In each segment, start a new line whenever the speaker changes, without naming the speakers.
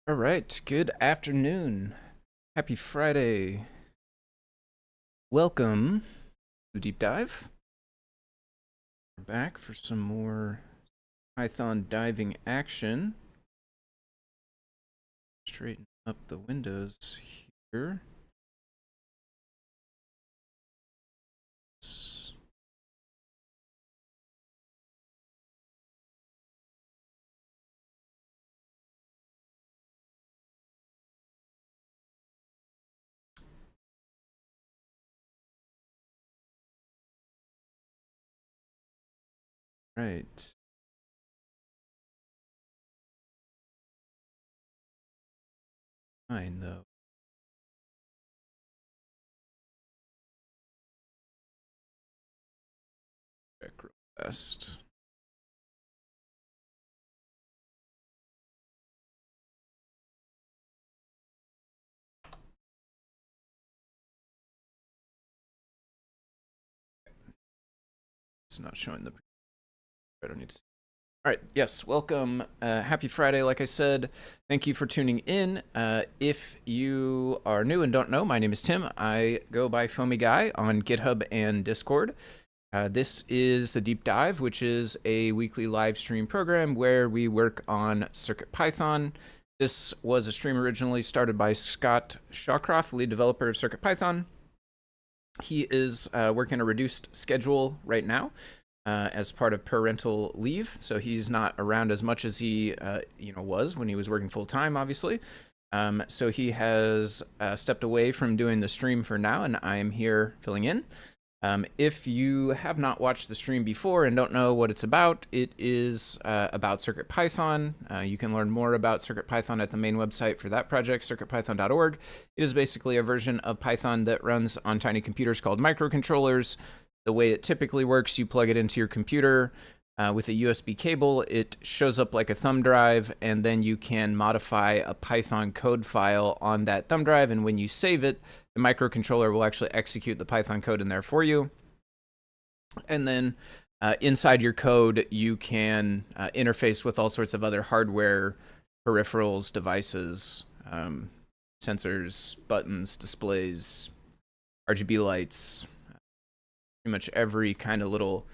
All right, good afternoon. Happy Friday. Welcome to Deep Dive. We're back for some more Python diving action. Straighten up the windows here. Right. Fine, though. Check real fast. It's not showing the... I don't need to... All right, yes, welcome. Happy Friday, like I said. Thank you for tuning in. If you are new and don't know, my name is Tim. I go by Foamy Guy on GitHub and Discord. This is the Deep Dive, which is a weekly live stream program where we work on CircuitPython. This was a stream originally started by Scott Shawcroft, lead developer of CircuitPython. He is working a reduced schedule right now as part of parental leave, so he's not around as much as he was when he was working full time, obviously. So he has stepped away from doing the stream for now, and I am here filling in. If you have not watched the stream before and don't know what it's about, it is about CircuitPython. You can learn more about CircuitPython at the main website for that project, circuitpython.org. It is basically a version of Python that runs on tiny computers called microcontrollers. The way it typically works, you plug it into your computer with a USB cable. It shows up like a thumb drive, and then you can modify a Python code file on that thumb drive, and when you save it, the microcontroller will actually execute the Python code in there for you. And then inside your code, you can interface with all sorts of other hardware, peripherals, devices, sensors, buttons, displays, RGB lights, pretty much every kind of little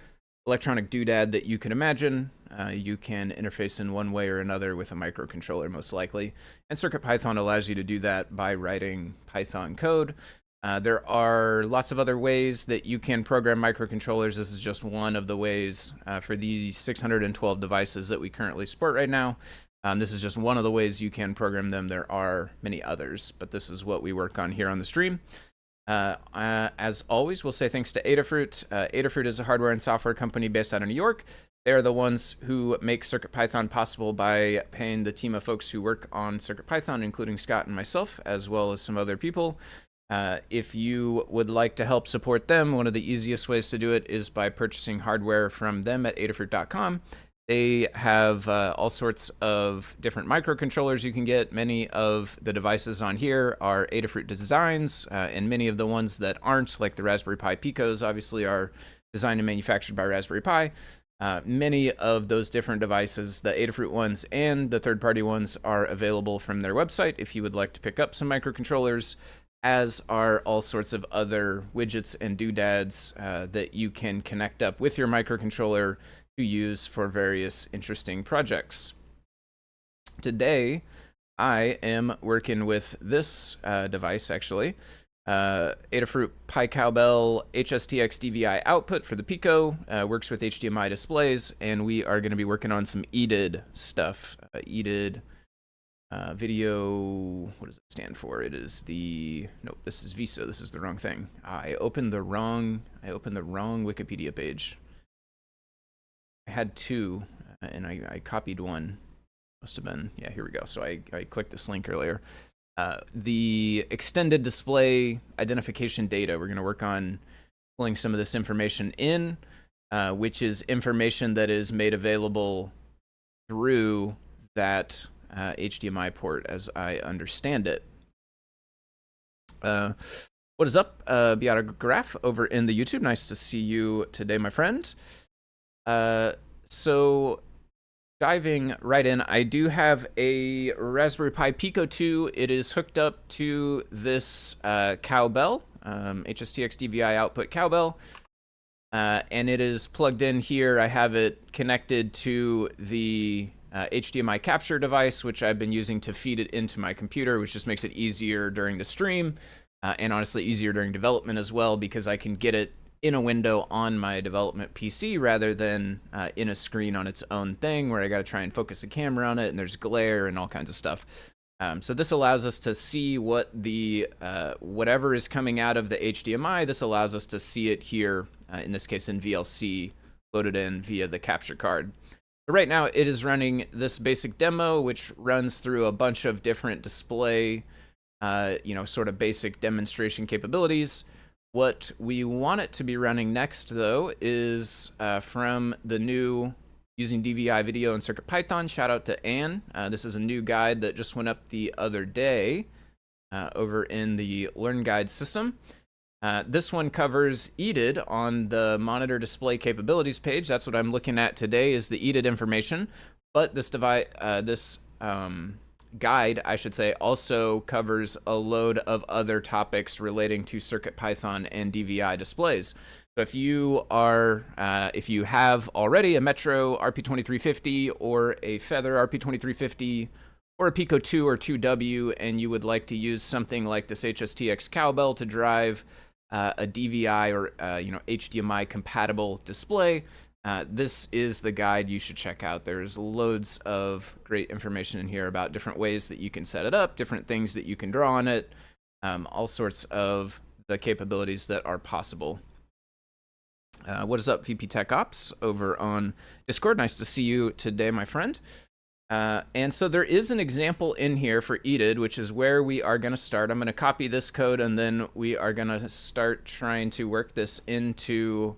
electronic doodad that you can imagine. You can interface in one way or another with a microcontroller, most likely. And CircuitPython allows you to do that by writing Python code. There are lots of other ways that you can program microcontrollers. This is just one of the ways for these 612 devices that we currently support right now. This is just one of the ways you can program them. There are many others, but this is what we work on here on the stream. As always, we'll say thanks to Adafruit. Adafruit is a hardware and software company based out of New York. They are the ones who make CircuitPython possible by paying the team of folks who work on CircuitPython, including Scott and myself, as well as some other people. If you would like to help support them, one of the easiest ways to do it is by purchasing hardware from them at adafruit.com. They have all sorts of different microcontrollers you can get. Many of the devices on here are Adafruit designs, and many of the ones that aren't, like the Raspberry Pi Picos, obviously are designed and manufactured by Raspberry Pi. Many of those different devices, the Adafruit ones and the third-party ones, are available from their website if you would like to pick up some microcontrollers, as are all sorts of other widgets and doodads that you can connect up with your microcontroller to use for various interesting projects. Today, I am working with this device, actually. Adafruit Pi Cowbell HSTX DVI output for the Pico, works with HDMI displays, and we are going to be working on some EDID stuff. EDID video, what does it stand for? It is the, nope, this is VISA, this is the wrong thing. I opened the wrong Wikipedia page. I had two, and I copied one. Must have been, yeah, here we go. So I clicked this link earlier. The extended display identification data, we're going to work on pulling some of this information in, which is information that is made available through that HDMI port, as I understand it. What is up, Beatograph over in the YouTube? Nice to see you today, my friend. So diving right in, I do have a Raspberry Pi Pico 2. It is hooked up to this cowbell, HSTX DVI output cowbell, and it is plugged in here. I have it connected to the HDMI capture device, which I've been using to feed it into my computer, which just makes it easier during the stream, and honestly easier during development as well, because I can get it in a window on my development PC rather than in a screen on its own thing where I got to try and focus the camera on it and there's glare and all kinds of stuff. So this allows us to see what the whatever is coming out of the HDMI. This allows us to see it here, in this case in VLC, loaded in via the capture card. So right now it is running this basic demo, which runs through a bunch of different display, sort of basic demonstration capabilities. What we want it to be running next, though, is from the new using DVI video and CircuitPython. Shout out to Anne. This is a new guide that just went up the other day over in the Learn Guide system. This one covers EDID on the monitor display capabilities page. That's what I'm looking at today, is the EDID information. But this guide, I should say, also covers a load of other topics relating to CircuitPython and DVI displays. So if you have already a Metro RP2350 or a Feather RP2350 or a Pico 2 or 2W, and you would like to use something like this HSTX cowbell to drive a DVI or HDMI compatible display, this is the guide you should check out. There's loads of great information in here about different ways that you can set it up, different things that you can draw on it, all sorts of the capabilities that are possible. What is up, VP Tech Ops over on Discord? Nice to see you today, my friend. And so there is an example in here for EDID, which is where we are going to start. I'm going to copy this code, and then we are going to start trying to work this into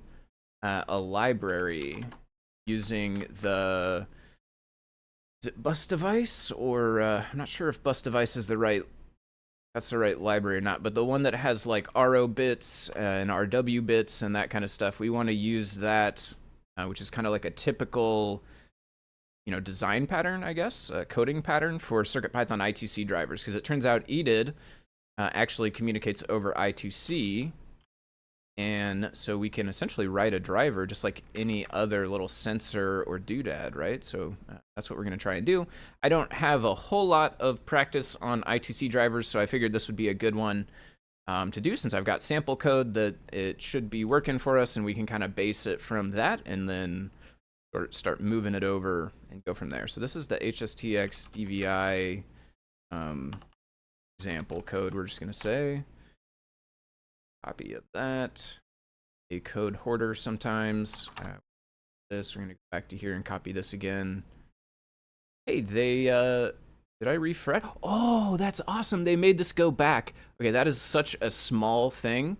a library using the, is it bus device, or I'm not sure if bus device is the right library or not, but the one that has like RO bits and RW bits and that kind of stuff. We want to use that, which is kind of like a typical design pattern, I guess, coding pattern for CircuitPython I2C drivers, because it turns out EDID actually communicates over I2C. And so we can essentially write a driver just like any other little sensor or doodad, right? So that's what we're going to try and do. I don't have a whole lot of practice on I2C drivers, so I figured this would be a good one to do, since I've got sample code that it should be working for us, and we can kind of base it from that and then start moving it over and go from there. So this is the HSTX DVI example code, we're just going to say. Copy of that. A code hoarder sometimes. This, we're going to go back to here and copy this again. Hey, they, did I refresh? Oh, that's awesome. They made this go back. Okay, that is such a small thing,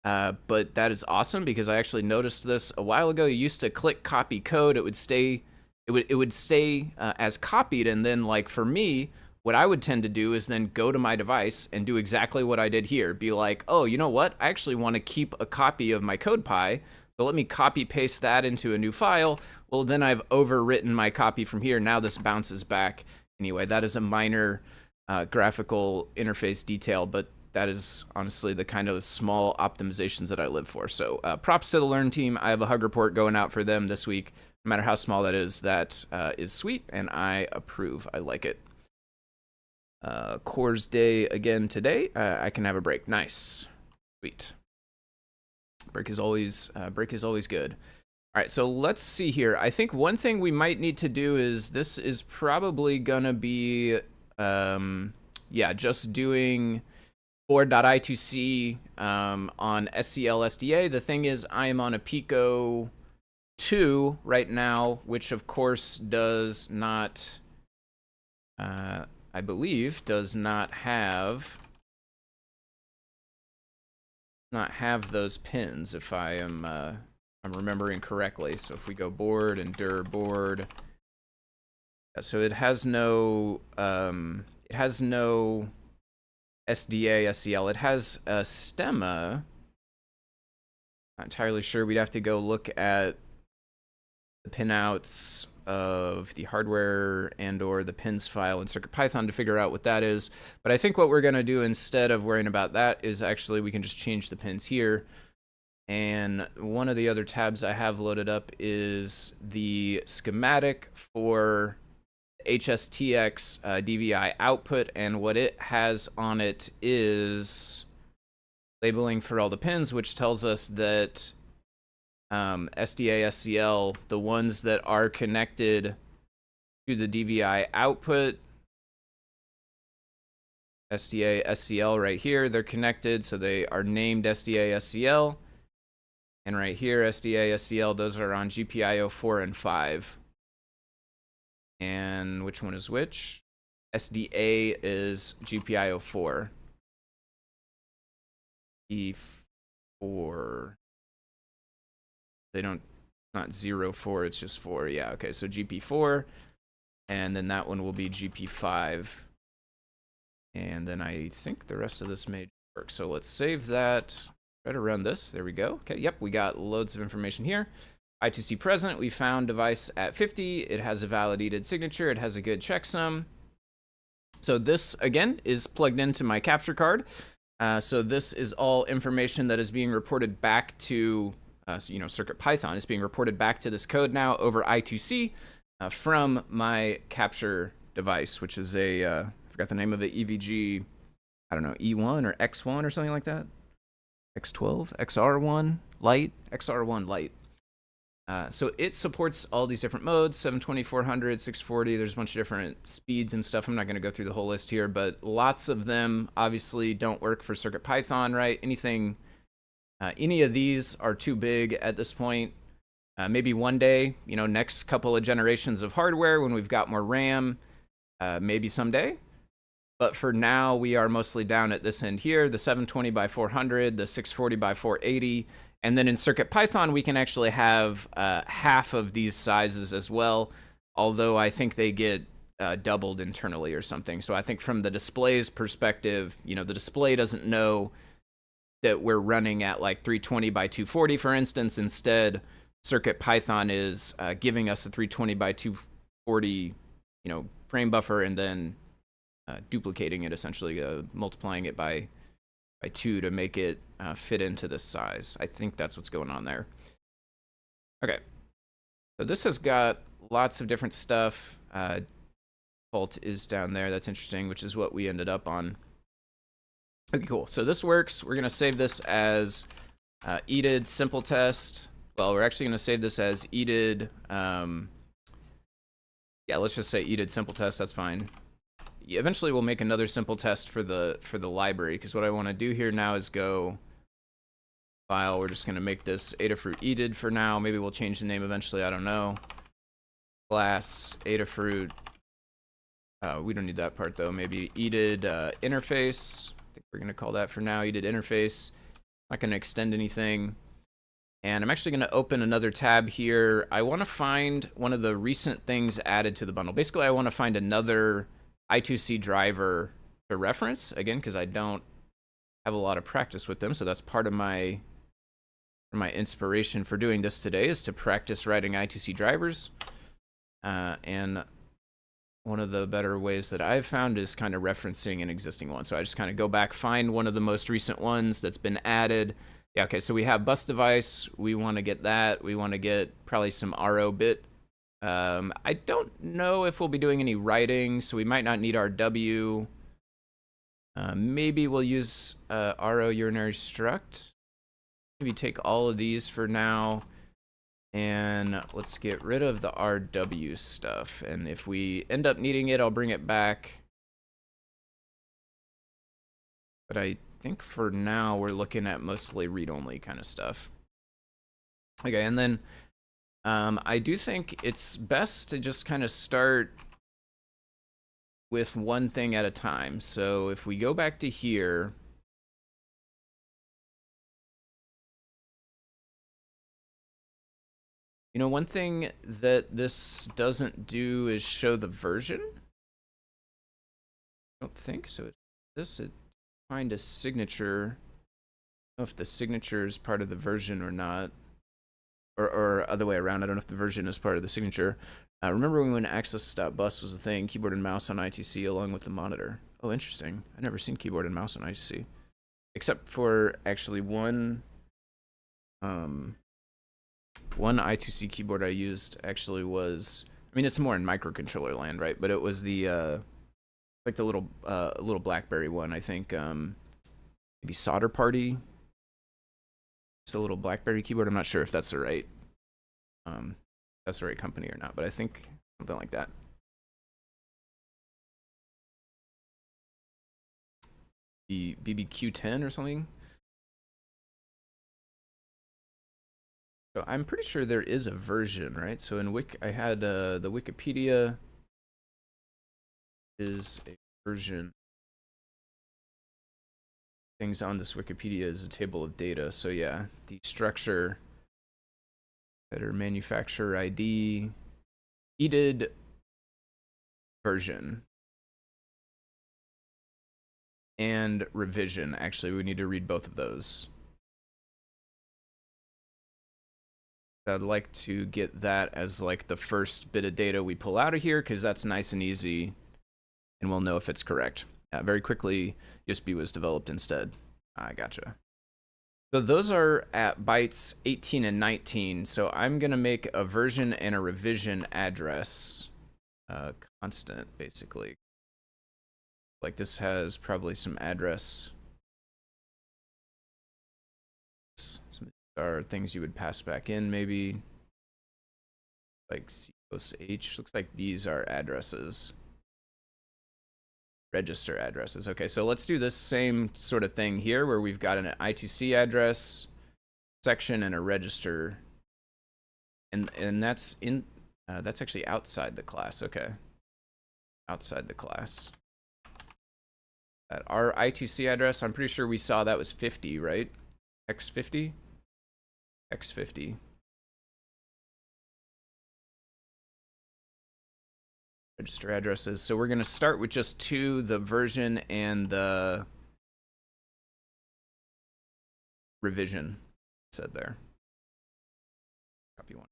but that is awesome, because I actually noticed this a while ago. You used to click copy code. It would stay, it would stay as copied, and then like for me, what I would tend to do is then go to my device and do exactly what I did here. Be like, oh, you know what? I actually want to keep a copy of my CodePy, so let me copy paste that into a new file. Well, then I've overwritten my copy from here. Now this bounces back. Anyway, that is a minor graphical interface detail, but that is honestly the kind of small optimizations that I live for. So props to the Learn team. I have a hug report going out for them this week. No matter how small that is sweet, and I approve. I like it. Coors day again today. I can have a break. Nice. Sweet. Break is always good. All right, so let's see here. I think one thing we might need to do is, this is probably gonna be just doing board.I2C on SCL SDA. The thing is, I am on a Pico 2 right now, which of course does not I believe does not have those pins, if I am I'm remembering correctly. So if we go board and dir board, so it has no SDA SCL. It has a stemma. Not entirely sure. We'd have to go look at the pinouts of the hardware and or the pins file in CircuitPython to figure out what that is. But I think what we're going to do instead of worrying about that is actually we can just change the pins here. And one of the other tabs I have loaded up is the schematic for HSTX DVI output, and what it has on it is labeling for all the pins, which tells us that SDA, SCL, the ones that are connected to the DVI output, SDA, SCL right here, they're connected, so they are named SDA, SCL. And right here, SDA, SCL, those are on GPIO 4 and 5. And which one is which? SDA is GPIO 4. E4. They don't, not 0, 4, it's just 4. Yeah, okay, so GP4. And then that one will be GP5. And then I think the rest of this may work. So let's save that. Try to run this. There we go. Okay, yep, we got loads of information here. I2C present, we found device at 50. It has a valid EDID signature. It has a good checksum. So this, again, is plugged into my capture card. So this is all information that is being reported back to, CircuitPython is being reported back to this code now over I2C from my capture device, which is a, I forgot the name of it, EVG, I don't know, E1 or X1 or something like that. X12, XR1 Lite, XR1 Lite. So it supports all these different modes, 720, 400, 640. There's a bunch of different speeds and stuff. I'm not going to go through the whole list here, but lots of them obviously don't work for CircuitPython, right? Any of these are too big at this point. Maybe one day, next couple of generations of hardware when we've got more RAM, maybe someday. But for now, we are mostly down at this end here, the 720 by 400, the 640 by 480. And then in CircuitPython, we can actually have half of these sizes as well, although I think they get doubled internally or something. So I think from the display's perspective, the display doesn't know that we're running at like 320 by 240, for instance. Instead, CircuitPython is giving us a 320 by 240, frame buffer, and then duplicating it, essentially multiplying it by 2 to make it fit into this size. I think that's what's going on there. Okay, so this has got lots of different stuff. Default is down there. That's interesting, which is what we ended up on. Okay, cool. So this works. We're going to save this as EDID simple test. Well, we're actually going to save this as EDID. Yeah, let's just say EDID simple test. That's fine. Eventually, we'll make another simple test for the library, because what I want to do here now is go file. We're just going to make this Adafruit EDID for now. Maybe we'll change the name eventually. I don't know. Class Adafruit. We don't need that part though. Maybe EDID interface. I think we're going to call that for now EDID interface. Not going to extend anything. And I'm actually going to open another tab here. I want to find one of the recent things added to the bundle. Basically, I want to find another I2C driver to reference, again, because I don't have a lot of practice with them. So that's part of my inspiration for doing this today, is to practice writing I2C drivers. And one of the better ways that I've found is kind of referencing an existing one. So I just kind of go back, find one of the most recent ones that's been added. Yeah, okay, so we have bus device. We want to get that. We want to get probably some RO bit. I don't know if we'll be doing any writing, so we might not need RW. Maybe we'll use RO urinary struct. Maybe take all of these for now. And let's get rid of the RW stuff. And if we end up needing it, I'll bring it back. But I think for now, we're looking at mostly read-only kind of stuff. Okay, and then I do think it's best to just kind of start with one thing at a time. So if we go back to here, one thing that this doesn't do is show the version. I don't think so. It find a signature. I don't know if the signature is part of the version or not. or other way around. I don't know if the version is part of the signature. Remember when access.bus was a thing, keyboard and mouse on I2C along with the monitor. Oh, interesting. I've never seen keyboard and mouse on I2C. Except for actually one I2C keyboard I used actually was, I mean, it's more in microcontroller land, right? But it was the like the little BlackBerry one, I think. Maybe Solder Party. It's a little BlackBerry keyboard. I'm not sure if that's the right company or not, but I think something like that. The BBQ10 or something. So I'm pretty sure there is a version, right? So in I had the Wikipedia is a version. Things on this Wikipedia is a table of data. So yeah, the structure, better manufacturer ID, EDID version, and revision. Actually, we need to read both of those. I'd like to get that as like the first bit of data we pull out of here, because that's nice and easy, and we'll know if it's correct. Very quickly, USB was developed instead. I gotcha. So those are at bytes 18 and 19. So I'm going to make a version and a revision address constant, basically. Like this has probably some address. Some are things you would pass back in, maybe. Like COSH. Looks like these are addresses. Register addresses. Okay, so let's do this same sort of thing here where we've got an I2C address section and a register. And that's in that's actually outside the class. Okay. Outside the class. Our I2C address, I'm pretty sure we saw that was 50, right? X50? X50. Register addresses. So we're going to start with just two, the version and the revision said there. Copy one.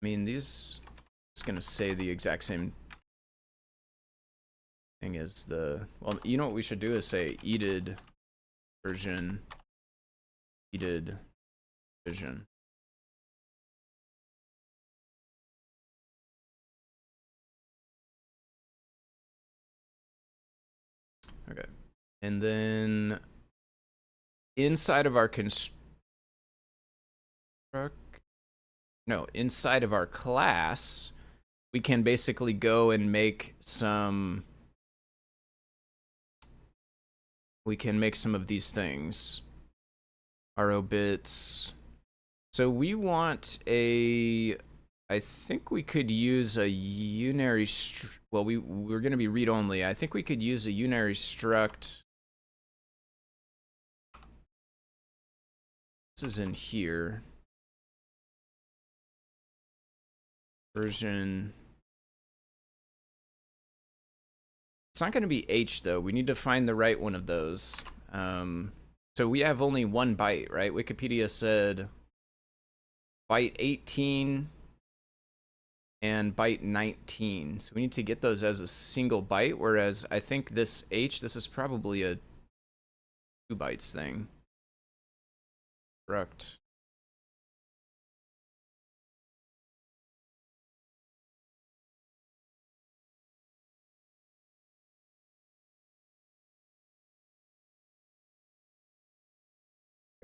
I mean, these, it's going to say the exact same thing as the, well, you know what we should do is say EDID version, EDID vision. Okay. And then inside of our inside of our class, we can basically go and make some, of these things. RO bits. So we want I think we could use a unary, well, we're going to be read only. I think we could use a unary struct. This is in here. Version. It's not going to be H though. We need to find the right one of those. So we have only one byte, right? Wikipedia said byte 18 and byte 19. So we need to get those as a single byte, whereas I think this H, this is probably a 2 bytes thing. Struct.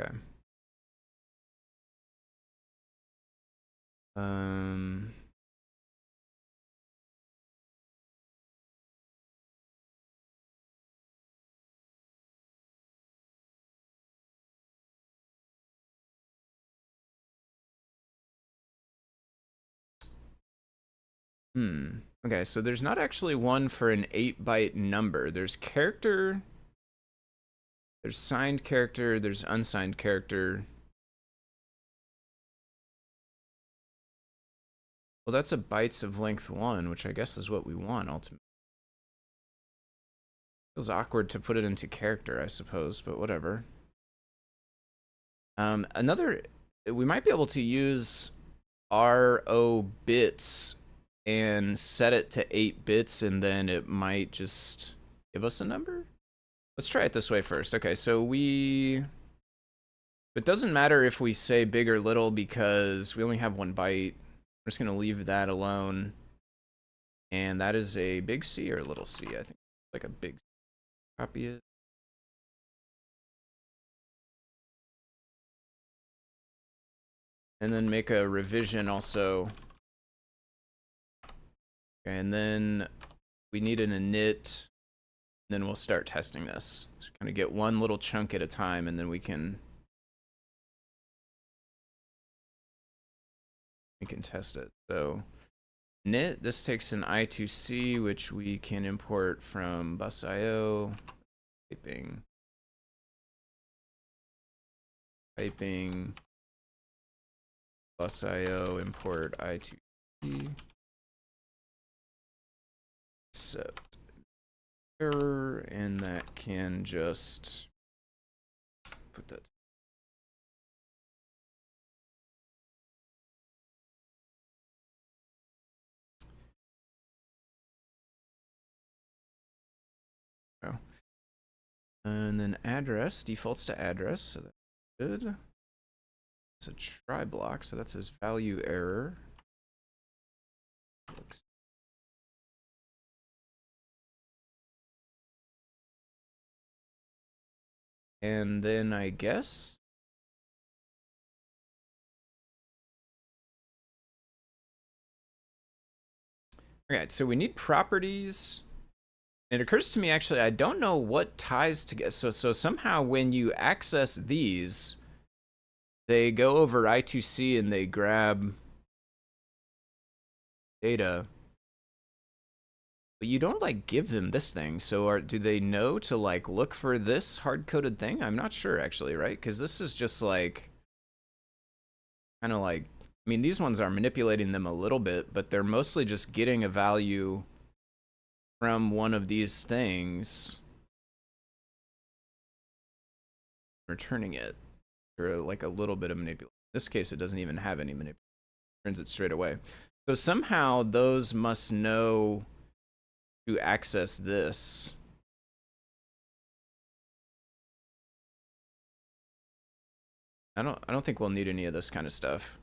Okay. Okay, so there's not actually one for an 8-byte number. There's character, there's signed character, there's unsigned character. Well, that's a bytes of length 1, which I guess is what we want ultimately. Feels awkward to put it into character, I suppose, but whatever. We might be able to use RO bits and set it to 8 bits, and then it might just give us a number. Let's try it this way first. Okay, so it doesn't matter if we say big or little because we only have 1 byte. I'm just gonna leave that alone. And that is a big C or a little c, I think it's like a big C. Copy it. And then make a revision also. And then we need an init. Then we'll start testing this. So kind of get one little chunk at a time, and then we can test it. So init, this takes an I2C, which we can import from bus.io. Typing bus.io import I2C. Set error, and that can just put that. Oh. And then address defaults to address, so that's good. It's a try block, so that says value error. And then I guess okay, so we need properties. It occurs to me actually I don't know what ties together. So somehow when you access these, they go over I2C and they grab data. But you don't like give them this thing. So do they know to like look for this hard-coded thing? I'm not sure actually, right? Because this is just like kind of like, I mean, these ones are manipulating them a little bit, but they're mostly just getting a value from one of these things, returning it, or like a little bit of manipulation. In this case, it doesn't even have any manipulation. It turns it straight away. So somehow those must know to access this. I don't think we'll need any of this kind of stuff.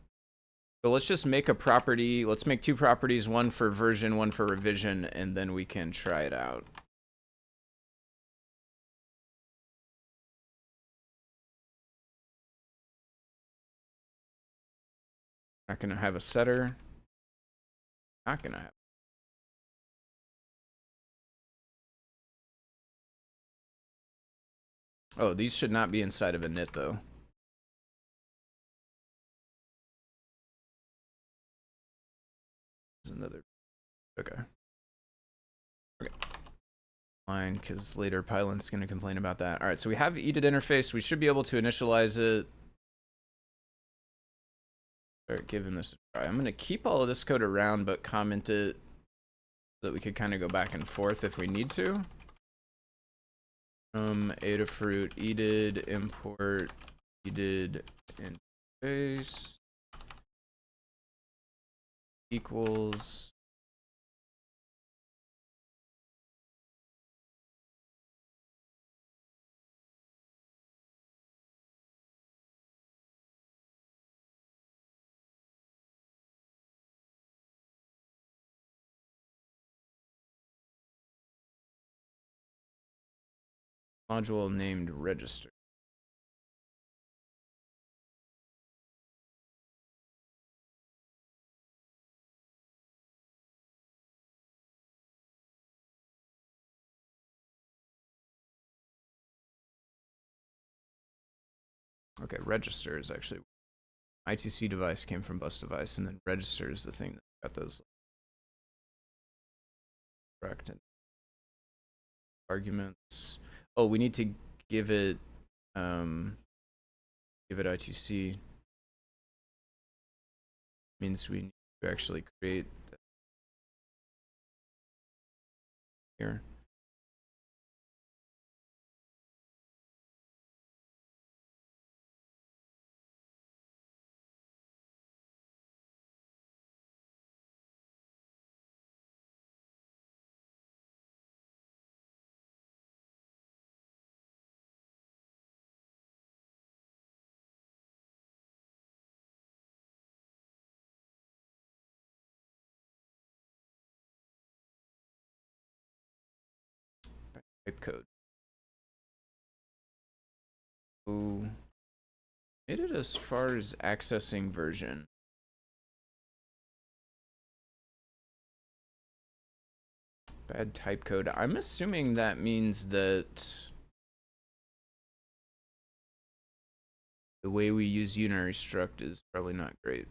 So let's just make a property. Let's make 2 properties, one for version, one for revision, and then we can try it out. Not gonna have a setter. Not gonna have. Oh, these should not be inside of a init though. There's another. Okay. Okay. Fine, because later Pylon's gonna complain about that. All right, so we have EDID interface. We should be able to initialize it. Start giving this a try. I'm gonna keep all of this code around, but comment it so that we could kind of go back and forth if we need to. Adafruit EDID import EDID interface equals module named register. Okay, register is actually I2C device came from bus device, and then register is the thing that got those. Correct. Arguments. Oh, we need to give it I2C. Means we need to actually create that here. Type code. Oh, made it as far as accessing version. Bad type code. I'm assuming that means that the way we use unary struct is probably not great.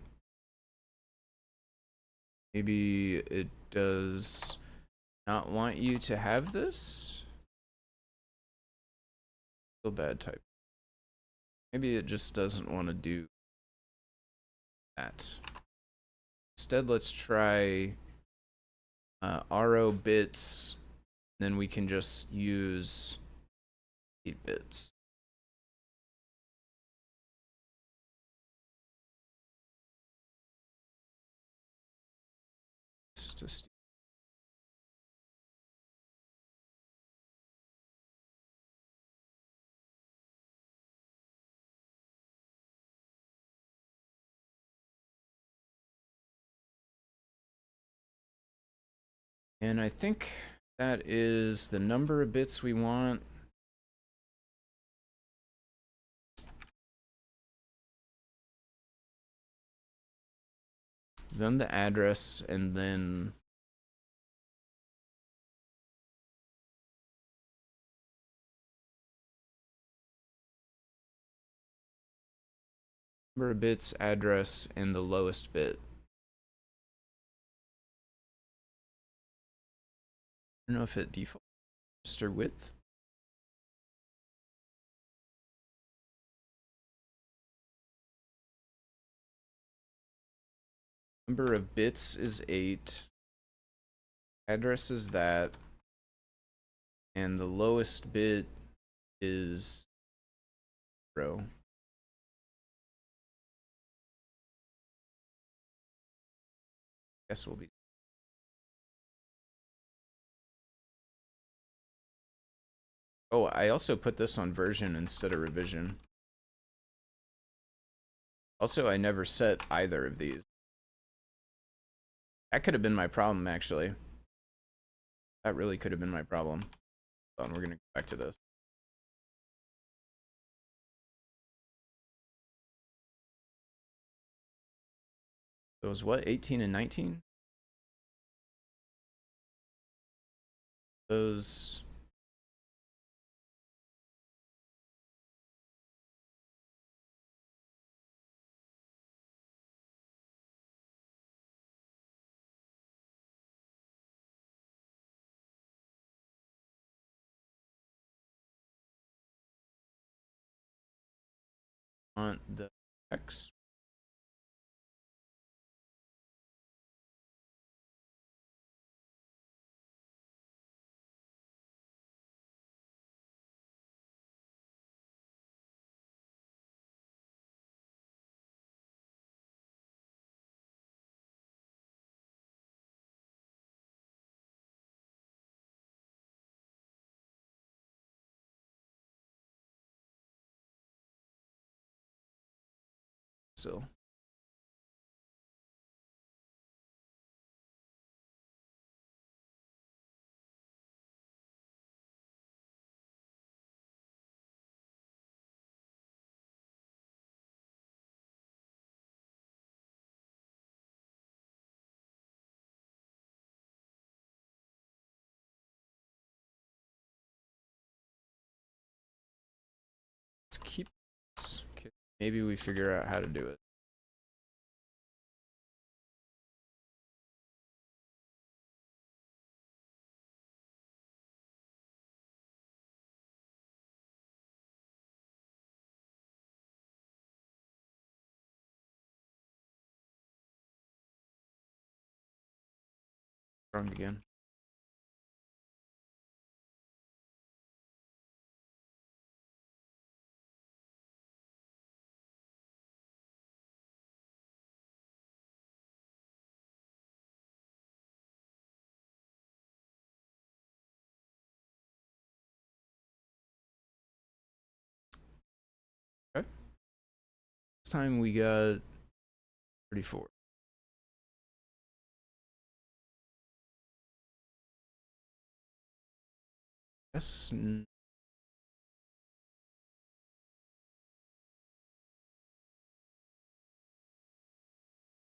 Maybe it does not want you to have this. Still bad type. Maybe it just doesn't want to do that. Instead, let's try RO bits. Then we can just use 8 bits. And I think that is the number of bits we want. Then the address, and then number of bits, address, and the lowest bit. I don't know if it defaults register width. Number of bits is 8. Address is that. And the lowest bit is 0. Guess we'll be. Oh, I also put this on version instead of revision. Also, I never set either of these. That could have been my problem, actually. That really could have been my problem. Hold on, we're going to go back to this. Those what? 18 and 19? Those. On the X. Still. Let's keep this. Okay. Maybe we figure out how to do it. Wrong again. Okay. This time we got 34. Yes.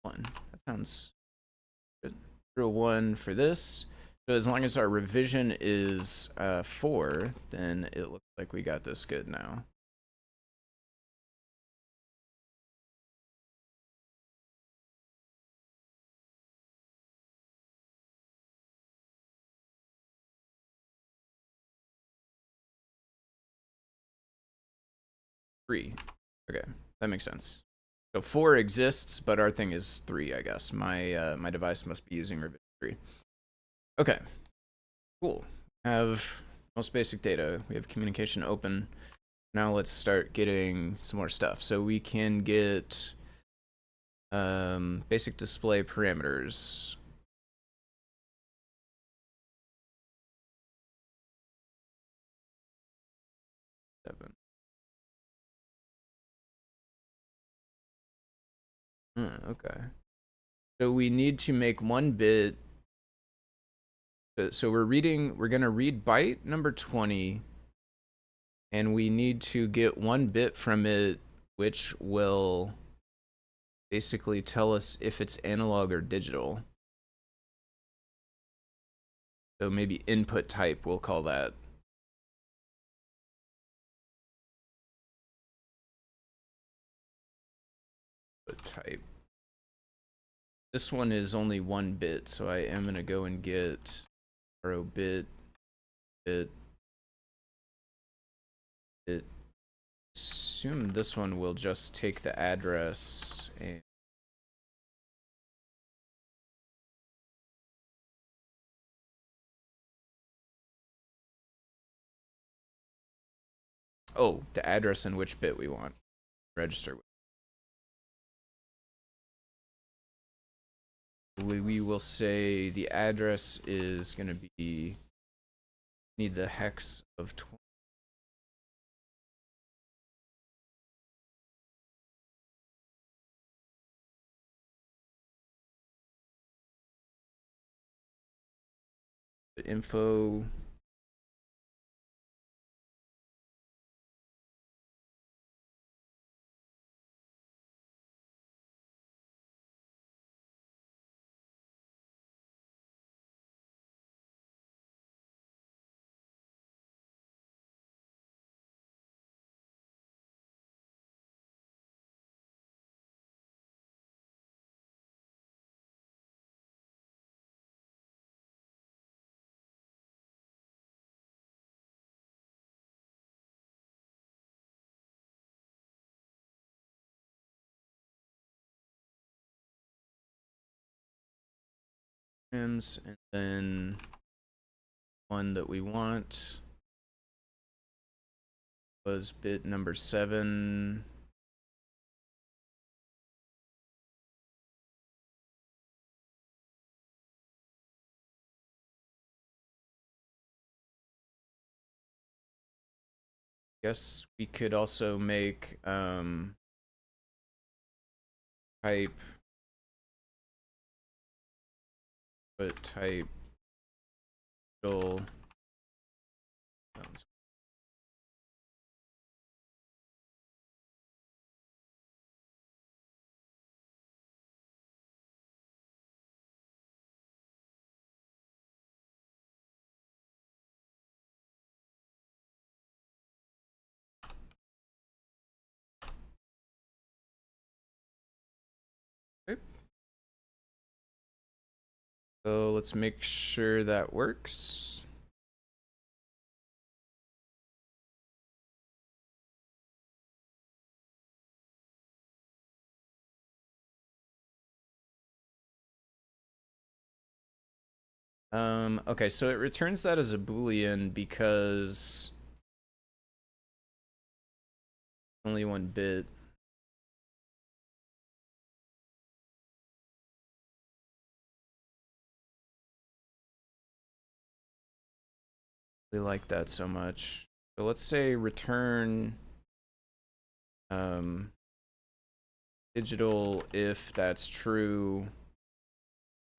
One. That sounds good. 1 for this. So as long as our revision is 4, then it looks like we got this good now. Three. Okay, that makes sense. So 4 exists, but our thing is 3, I guess. My device must be using revision 3. Okay, cool. Have most basic data. We have communication open. Now let's start getting some more stuff. So we can get basic display parameters. Seven. Okay. So we need to make 1 bit. So we're gonna read byte number 20, and we need to get 1 bit from it, which will basically tell us if it's analog or digital. So maybe input type, we'll call that. Input type. This one is only 1 bit, so I am gonna go and get arrow bit. Assume this one will just take the address and the address and which bit we want register with. We will say the address is going to be, need the hex of 20. The info. And then one that we want was bit number 7. Guess we could also make type, but type digital. Okay. So let's make sure that works. Okay, so it returns that as a Boolean because only 1 bit. We like that so much. So let's say return um, digital if that's true,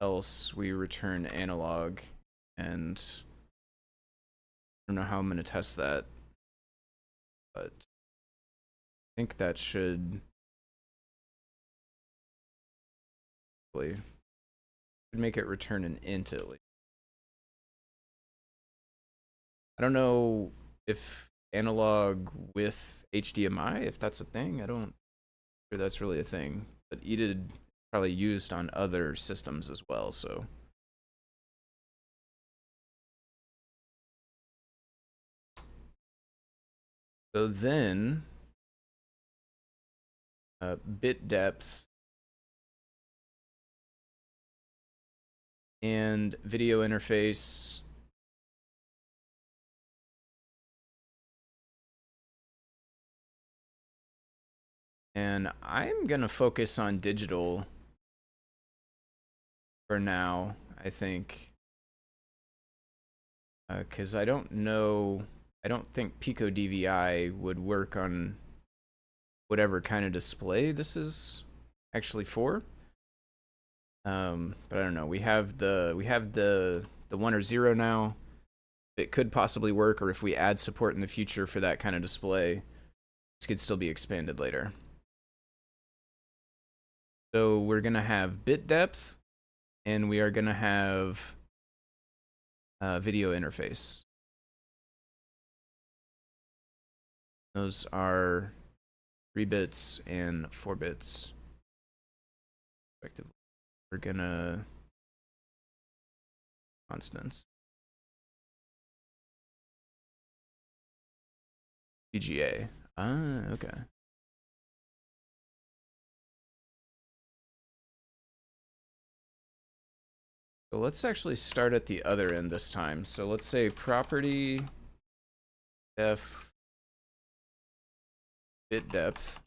else we return analog. And I don't know how I'm going to test that, but I think that should make it return an int at least. I don't know if analog with HDMI, if that's a thing. I don't sure that's really a thing, but EDID probably used on other systems as well. So then bit depth and video interface. And I'm going to focus on digital for now, I think. Because I don't know, I don't think Pico DVI would work on whatever kind of display this is actually for. But I don't know. We have the 1 or 0 now. It could possibly work, or if we add support in the future for that kind of display, this could still be expanded later. So we're gonna have bit depth, and we are gonna have video interface. Those are 3 bits and 4 bits, respectively. We're gonna constants. VGA. Ah, okay. So let's actually start at the other end this time. So let's say property def bit depth.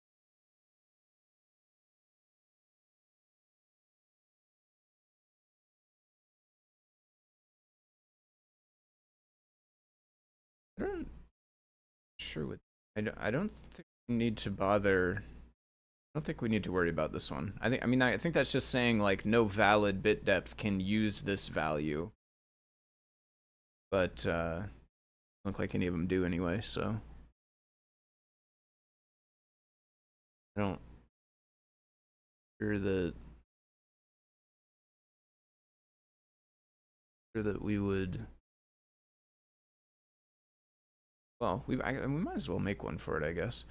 I don't sure what I don't think we need to bother. I don't think we need to worry about this one. I think that's just saying like no valid bit depth can use this value. But look like any of them do anyway, so I don't sure that we would. Well, we might as well make one for it, I guess.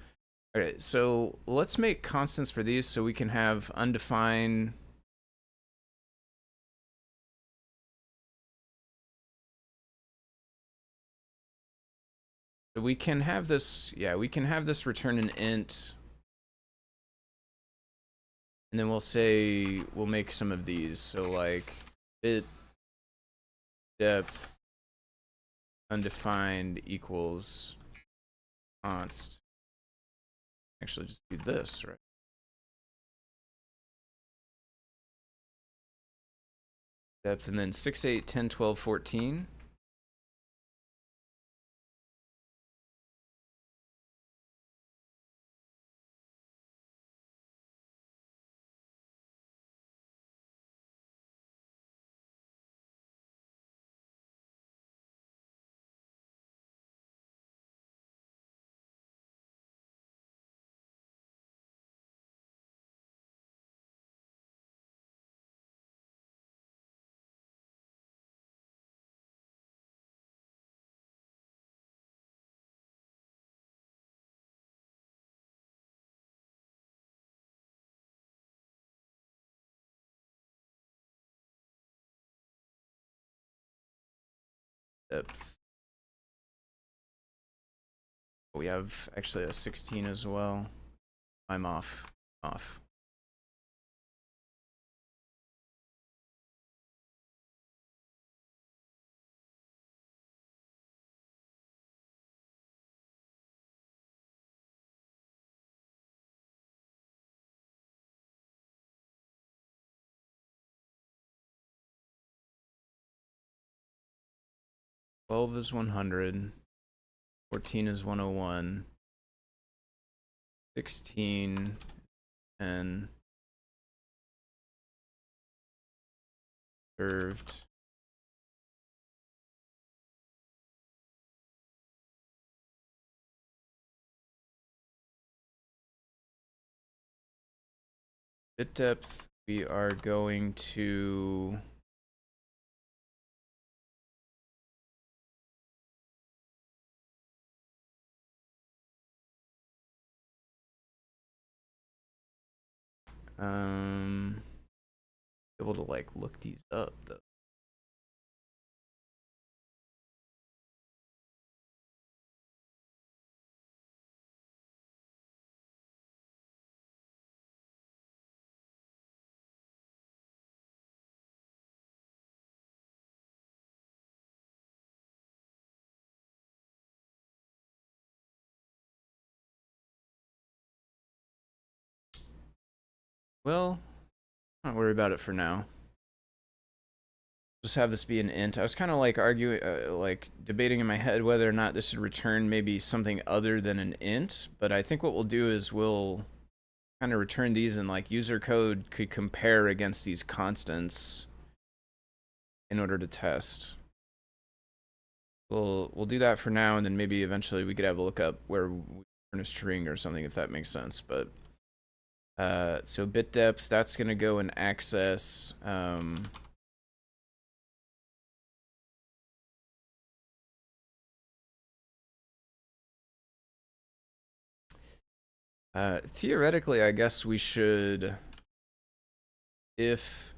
Okay, so let's make constants for these so we can have undefined. So we can have this, yeah, we can have this return an int. And then we'll make some of these. So like bit depth undefined equals const. Actually, just do this, right? Depth, and then 6, 8, 10, 12, 14. Depth. We have actually a 16 as well. I'm off. 12 is 100. 14 is 101. 16 and served. Bit depth, we are going to able to like look these up though. Well, not worry about it for now. Just have this be an int. I was kind of like arguing, like debating in my head whether or not this should return maybe something other than an int. But I think what we'll do is we'll kind of return these, and like user code could compare against these constants in order to test. We'll do that for now, and then maybe eventually we could have a look up where we turn a string or something, if that makes sense. But so bit depth, that's gonna go in access. Theoretically, I guess we should, if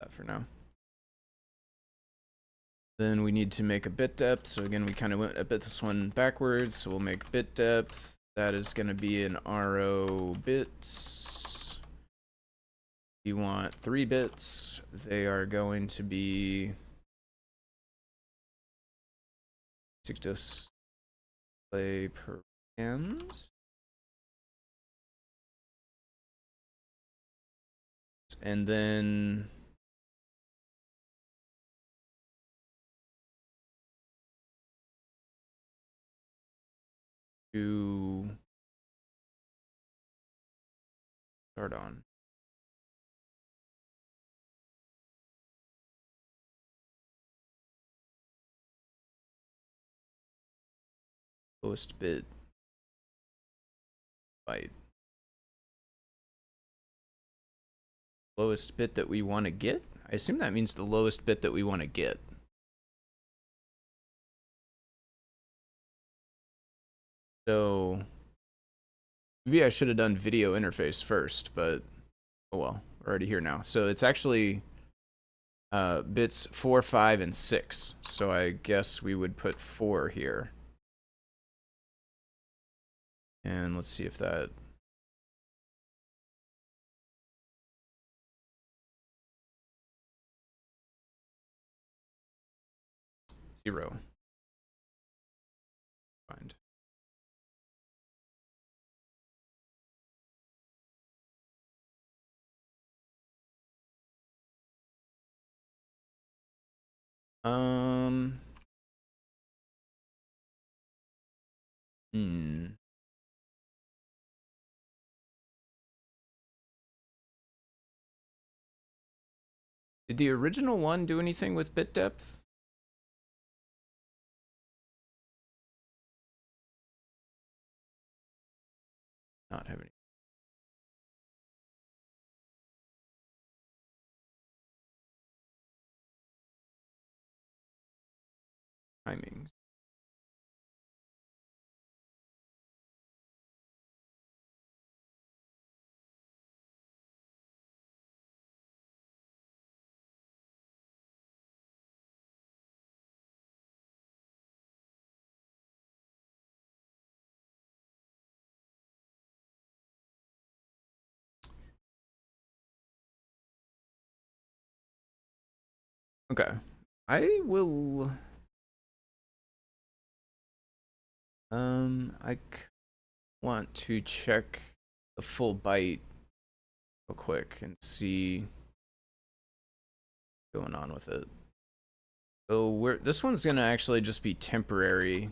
that for now. Then we need to make a bit depth. So again, we kind of went a bit this one backwards. So we'll make bit depth. That is going to be an RO bits. You want 3 bits. They are going to be 6 display per cams. And then to start on. Lowest bit byte. Lowest bit that we want to get? I assume that means the lowest bit that we want to get. So maybe I should have done video interface first, but oh well, we're already here now. So it's actually bits 4, 5, and 6. So I guess we would put 4 here. And let's see if that... Zero. Find. Hmm. Did the original one do anything with bit depth? Not have any. Timings. Okay. I will I want to check the full byte real quick and see what's going on with it. So this one's gonna actually just be temporary.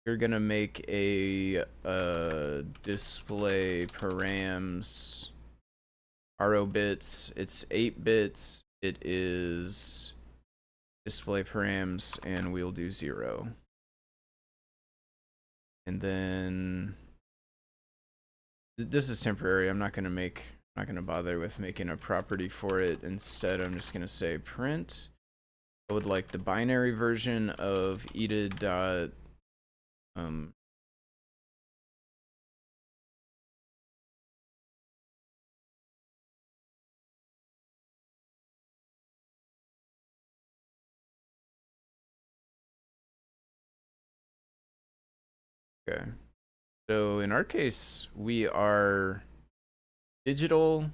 You're gonna make a display params RO bits. It's 8 bits. It is display params, and we'll do 0. And then this is temporary. I'm not gonna bother with making a property for it. Instead, I'm just gonna say print. I would like the binary version of EDID dot okay. So in our case, we are digital,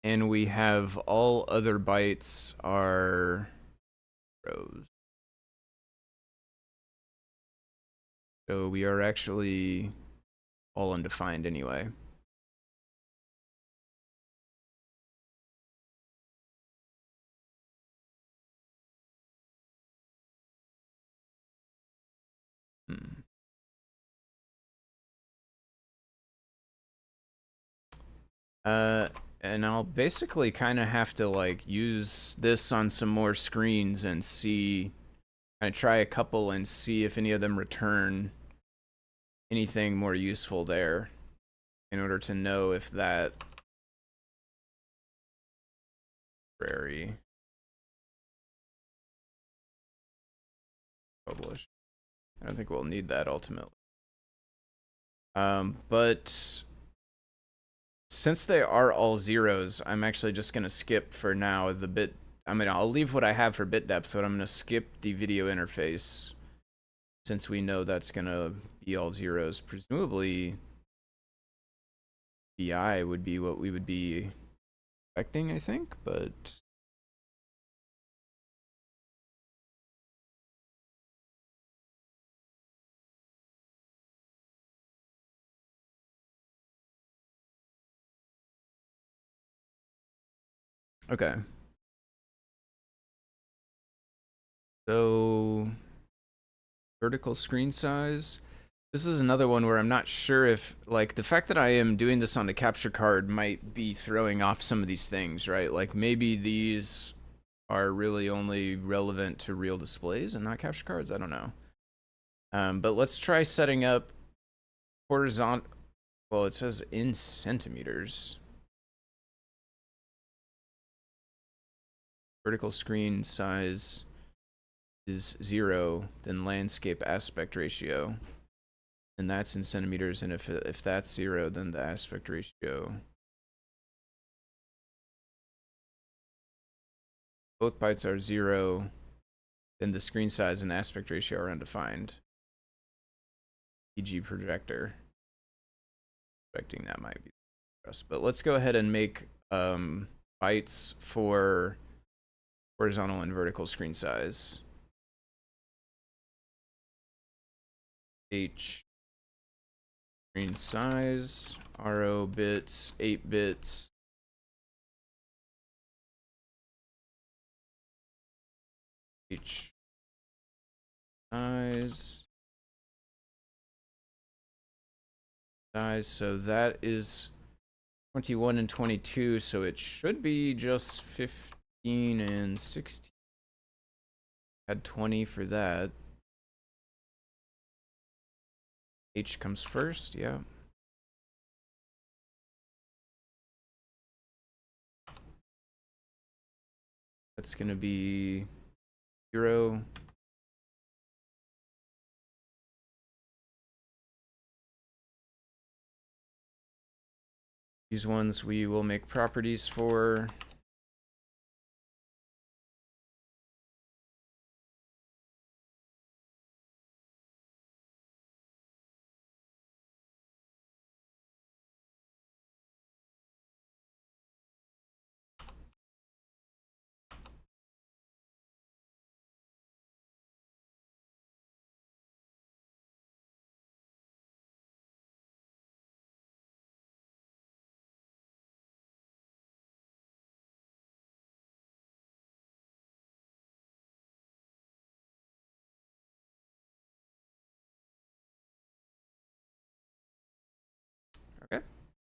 and we have all other bytes are rows. So we are actually all undefined anyway. And I'll basically kind of have to like use this on some more screens and see, kind of try a couple and see if any of them return anything more useful there, in order to know if that query publish. I don't think we'll need that ultimately. But since they are all zeros, I'm actually just gonna skip for now the bit. I mean, I'll leave what I have for bit depth, but I'm gonna skip the video interface since we know that's gonna be all zeros. Presumably, BI would be what we would be expecting, I think, but okay. So vertical screen size. This is another one where I'm not sure if, like, the fact that I am doing this on the capture card might be throwing off some of these things, right? Like, maybe these are really only relevant to real displays and not capture cards. I don't know. But let's try setting up horizontal. Well, it says in centimeters. Vertical screen size is 0, then landscape aspect ratio, and that's in centimeters. And if that's 0, then the aspect ratio. Both bytes are 0, then the screen size and aspect ratio are undefined. E.g. projector. Expecting that might be us, but let's go ahead and make bytes for horizontal and vertical screen size. H screen size, RO bits, 8 bits. H size. So that is 21 and 22, so it should be just 15 and 16. Had 20 for that. H comes first, yeah. That's gonna be 0. These ones we will make properties for.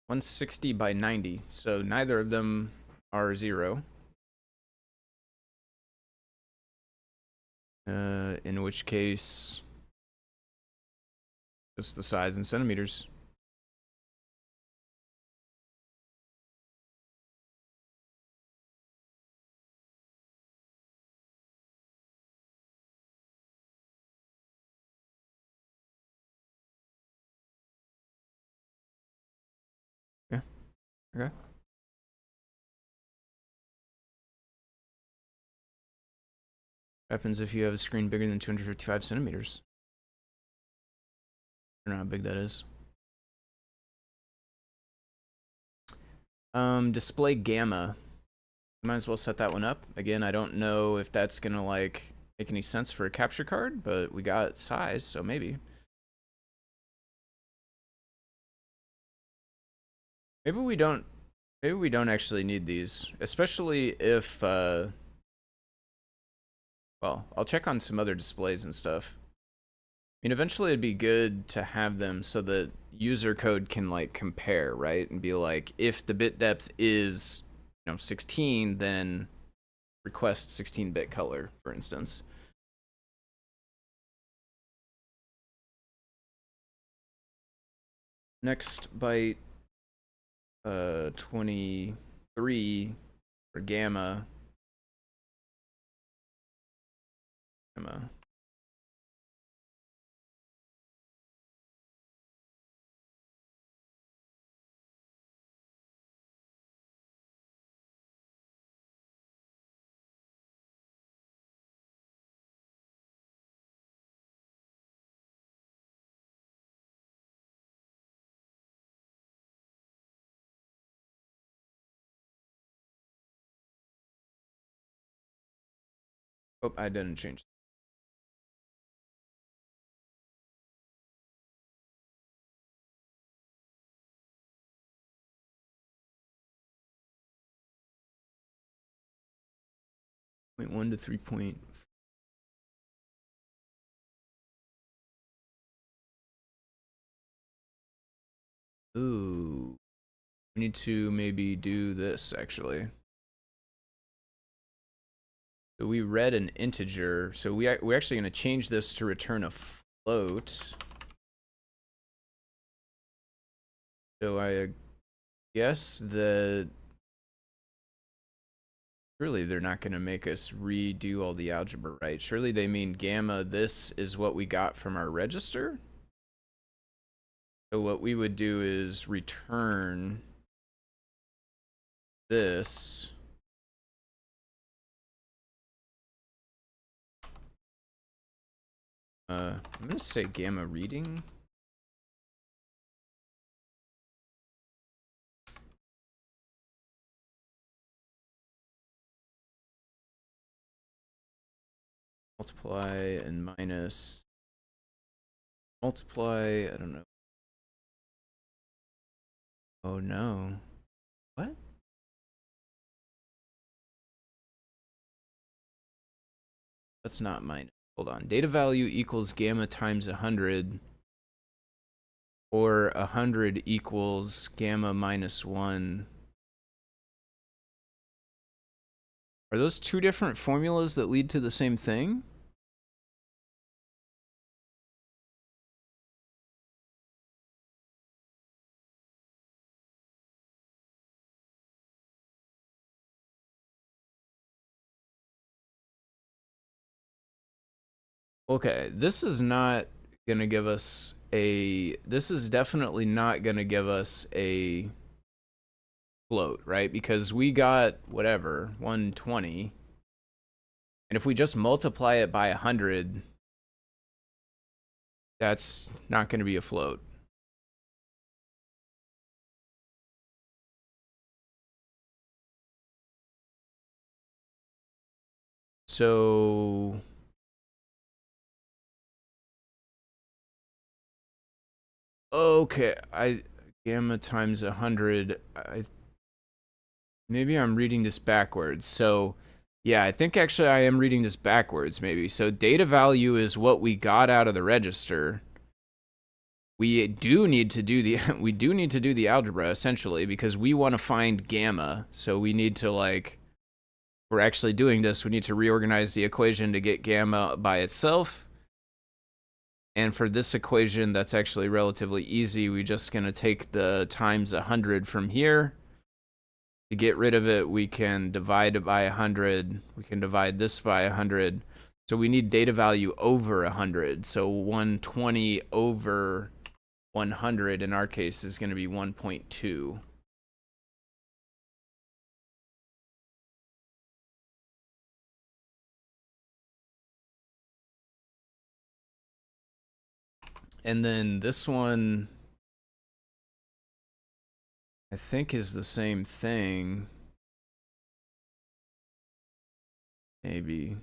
160 by 90. So neither of them are 0. In which case, just the size in centimeters. Yeah. Okay. What happens if you have a screen bigger than 255 centimeters? I don't know how big that is. Display gamma. Might as well set that one up. Again, I don't know if that's gonna like make any sense for a capture card, but we got size, so maybe. Maybe we don't actually need these, especially if well, I'll check on some other displays and stuff. I mean, eventually it'd be good to have them so that user code can like compare, right? And be like, if the bit depth is, 16, then request 16-bit color, for instance. Next byte, 23 for gamma. Gamma. Oh, I didn't change. Point 1 to 3 point. Ooh. We need to maybe do this, actually. So we read an integer, so we're actually going to change this to return a float. So I guess that surely they're not going to make us redo all the algebra, right? Surely they mean gamma, this is what we got from our register? So what we would do is return this. I'm going to say gamma reading. Multiply and minus. Multiply, I don't know. Oh no. What? That's not minus. Hold on. Data value equals gamma times 100. Or 100 equals gamma minus 1. Are those two different formulas that lead to the same thing? Okay, this is not gonna give us a, this is definitely not gonna give us a float, right? Because we got whatever, 120. And if we just multiply it by 100, that's not gonna be a float. So okay, gamma times 100. Maybe I'm reading this backwards. So yeah, I think actually I am reading this backwards maybe. So data value is what we got out of the register. we do need to do the we do need to do the algebra essentially because we want to find gamma. So we need to like, we're actually doing this, we need to reorganize the equation to get gamma by itself. And for this equation, that's actually relatively easy. We're just going to take the times 100 from here. To get rid of it, we can divide it by 100. We can divide this by 100. So we need data value over 100. So 120 over 100 in our case is going to be 1.2. And then this one, I think, is the same thing. Maybe.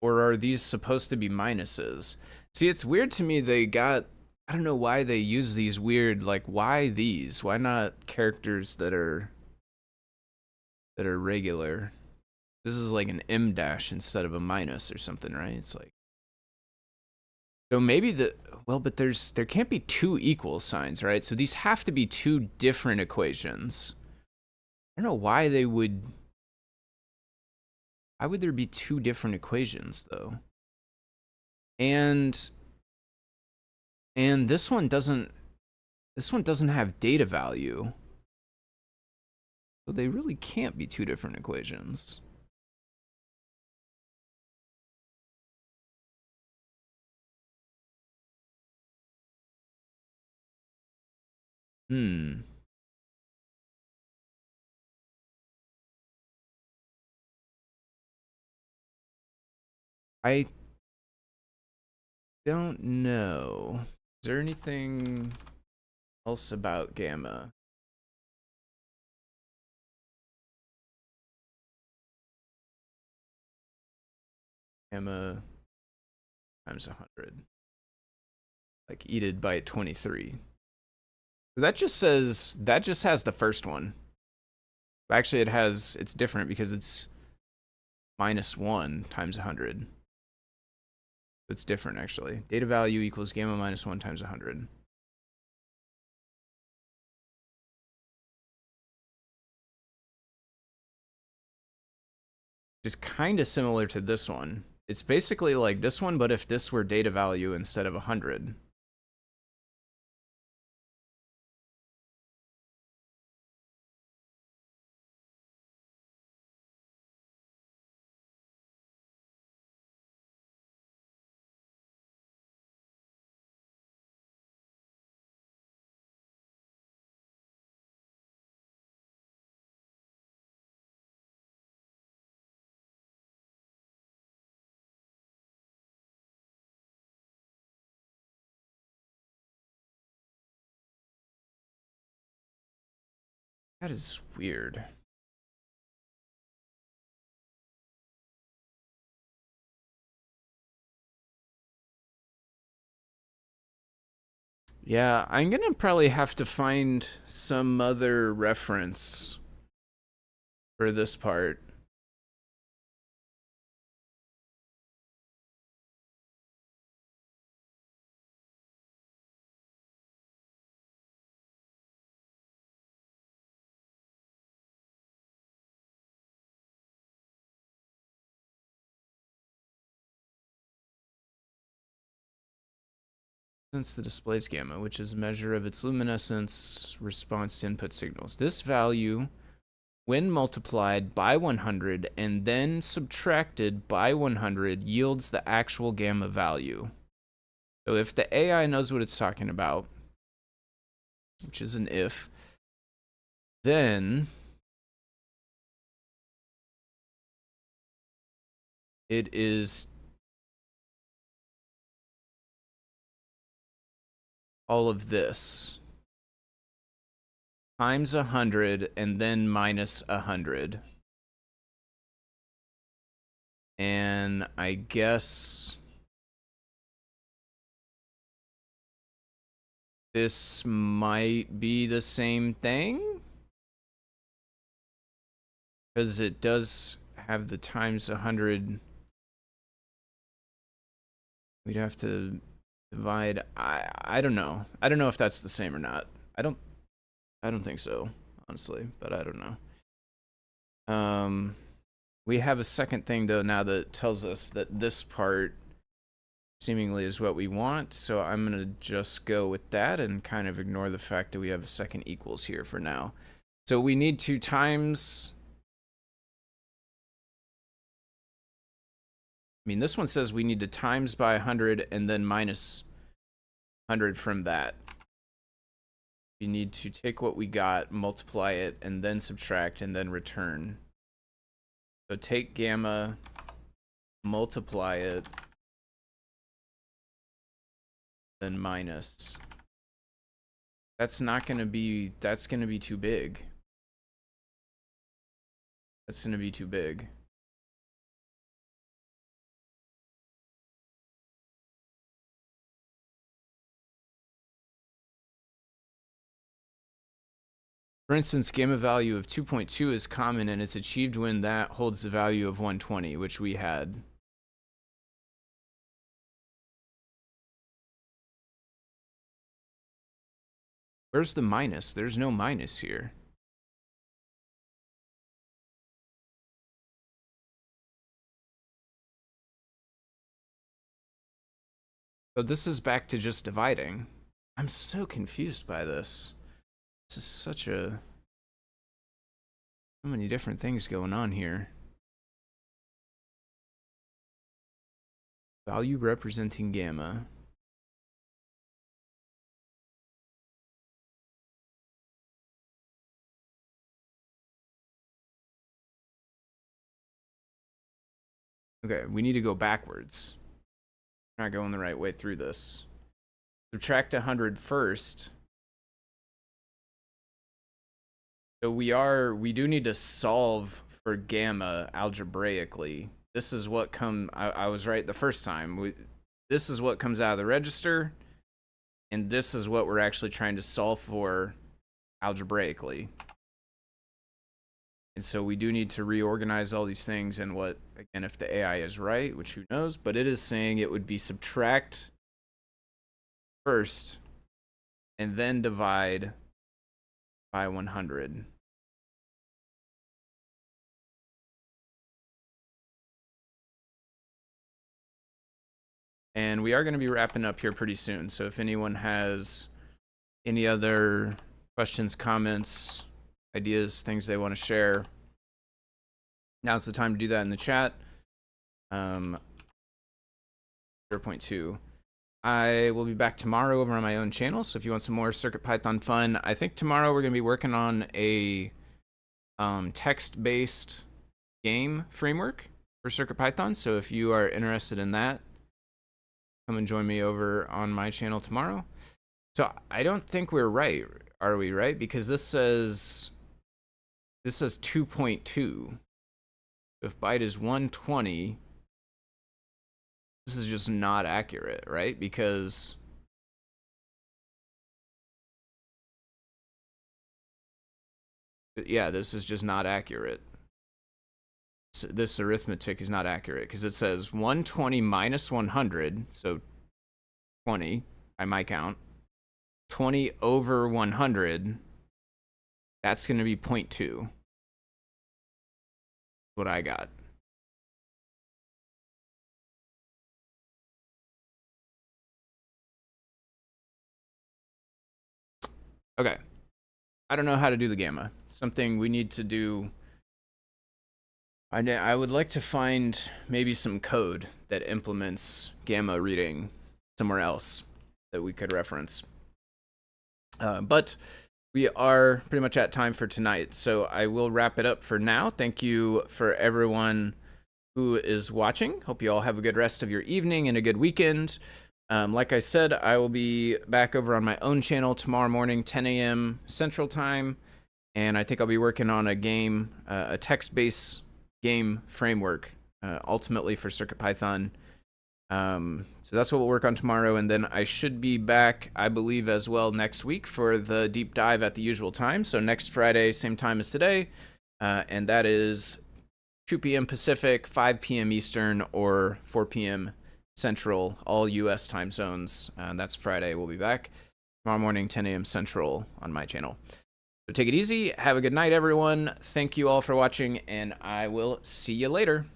Or are these supposed to be minuses? See, it's weird to me they got, I don't know why they use these weird, like, why these? Why not characters that are regular? This is like an M dash instead of a minus or something, right? It's like, so maybe well, but there can't be two equal signs, right? So these have to be two different equations. I don't know why they would, why would there be two different equations though? And this one doesn't have data value. So they really can't be two different equations. I don't know. Is there anything else about gamma? Gamma times 100. Like EDID by 23. That just says, that just has the first one. Actually, it's different because it's -1 times 100. It's different actually. Data value equals gamma -1 times 100. Which is kind of similar to this one. It's basically like this one, but if this were data value instead of 100. That is weird. Yeah, I'm gonna probably have to find some other reference for this part. Since the display's gamma, which is a measure of its luminescence response to input signals. This value, when multiplied by 100 and then subtracted by 100, yields the actual gamma value. So if the AI knows what it's talking about, which is an if, then it is all of this times 100 and then minus 100. And I guess this might be the same thing, because it does have the times 100. We'd have to divide. I don't know. I don't know if that's the same or not. I don't think so, honestly, but I don't know. We have a second thing though now that tells us that this part seemingly is what we want, so I'm gonna just go with that and kind of ignore the fact that we have a second equals here for now. So we need to times, I mean, this one says we need to times by 100 and then minus 100 from that. We need to take what we got, multiply it, and then subtract, and then return. So take gamma, multiply it, then minus. That's not going to be, that's going to be too big. That's going to be too big. For instance, gamma value of 2.2 is common and it's achieved when that holds the value of 120, which we had. Where's the minus? There's no minus here. So this is back to just dividing. I'm so confused by this. This is such a... so many different things going on here. Value representing gamma. Okay, we need to go backwards. We're not going the right way through this. Subtract 100 first. So we do need to solve for gamma algebraically. This is what I was right the first time. This is what comes out of the register, and this is what we're actually trying to solve for algebraically. And so we do need to reorganize all these things, and what, again, if the AI is right, which who knows, but it is saying it would be subtract first, and then divide by 100. And we are going to be wrapping up here pretty soon. So if anyone has any other questions, comments, ideas, things they want to share, now's the time to do that in the chat. 0.2. I will be back tomorrow over on my own channel, so if you want some more CircuitPython fun, I think tomorrow we're going to be working on a text-based game framework for CircuitPython, so if you are interested in that, come and join me over on my channel tomorrow. So I don't think we're right, are we, right? Because this says 2.2. If byte is 120, this is just not accurate, right? Because yeah, this is just not accurate. This arithmetic is not accurate because it says 120 minus 100, so 20 by my count. 20 over 100, that's going to be 0.2. What I got. Okay. I don't know how to do the gamma. Something we need to do. I would like to find maybe some code that implements gamma reading somewhere else that we could reference. But we are pretty much at time for tonight, so I will wrap it up for now. Thank you for everyone who is watching. Hope you all have a good rest of your evening and a good weekend. Like I said, I will be back over on my own channel tomorrow morning, 10 a.m. Central Time, and I think I'll be working on a game, a text-based game framework, ultimately for CircuitPython. So that's what we'll work on tomorrow, and then I should be back, I believe, as well next week for the deep dive at the usual time. So next Friday, same time as today, and that is 2 p.m. Pacific, 5 p.m. Eastern, or 4 p.m. Central, all U.S. time zones. That's Friday. We'll be back tomorrow morning, 10 a.m. Central on my channel. So take it easy. Have a good night, everyone. Thank you all for watching, and I will see you later.